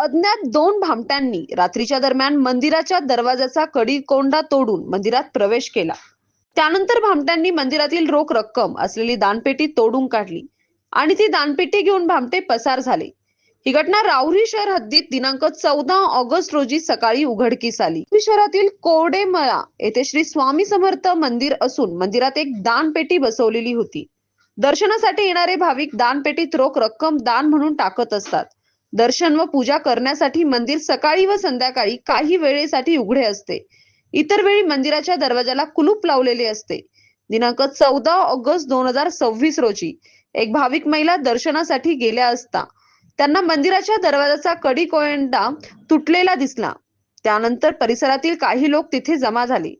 अज्ञात दोन भामट्यांनी रात्रीच्या दरम्यान मंदिराच्या दरवाजाचा कडी-कोंडा तोडून मंदिरात प्रवेश केला. त्यानंतर भामट्यांनी मंदिरातील रोख रक्कम असलेली दानपेटी तोडून काढली आणि ती दानपेटी घेऊन भामटे पसार झाले. ही घटना राहुरी शहर हद्दीत दिनांक 14 ऑगस्ट रोजी सकाळी उघडकीस आली. राहुरी शहरातील कोरडेमळा येथे श्री स्वामी समर्थ मंदिर असून मंदिरात एक दानपेटी बसवलेली होती. दर्शनासाठी येणारे भाविक दानपेटीत रोख रक्कम दान म्हणून टाकत असतात. दर्शन व पूजा करण्यासाठी मंदिर सकाळी व संध्याकाळी काही वेळेसाठी उघडे असते. इतर वेळी मंदिराच्या दरवाजाला कुलूप लावलेले असते. दिनांक 14 ऑगस्ट 2026 रोजी एक भाविक महिला दर्शनासाठी गेल्या असता त्यांना मंदिराच्या दरवाजाचा कडी-कोंडा तुटलेला दिसला. त्यानंतर परिसरातील काही लोक तिथे जमा झाले.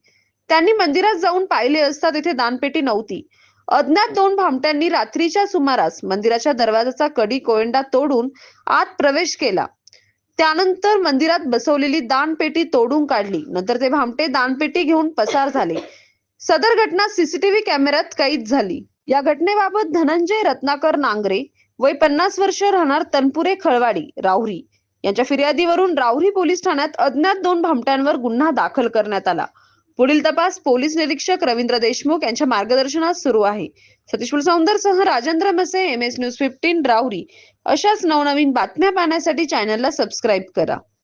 त्यांनी मंदिरात जाऊन पाहिले असता तिथे दानपेटी नव्हती. अज्ञात दोन भामट्यांनी रात्रीच्या सुमारास मंदिराच्या दरवाजाचा कडी-कोंडा तोडून आत प्रवेश केला. त्यानंतर मंदिरात बसवलेली दानपेटी तोडून काढली. नंतर ते भामटे दानपेटी घेऊन पसार झाले. सदर घटना सीसीटीव्ही कॅमेऱ्यात कैद झाली. या घटनेबाबत धनंजय रत्नाकर नांगरे वय 50 वर्ष राहणार तनपुरे खळवाडी राहुरी यांच्या फिर्यादीवरून राहुरी पोलीस ठाण्यात अज्ञात दोन भामट्यांवर गुन्हा दाखल करण्यात आला. पुढील तपास पोलीस निरीक्षक रवींद्र देशमुख यांच्या मार्गदर्शनात सुरू आहे. सतीश सौंदरसह राजेंद्र मसे, MS न्यूज 15 राहुरी. अशाच नवनवीन बातम्या पाहण्यासाठी चॅनलला सबस्क्राईब करा.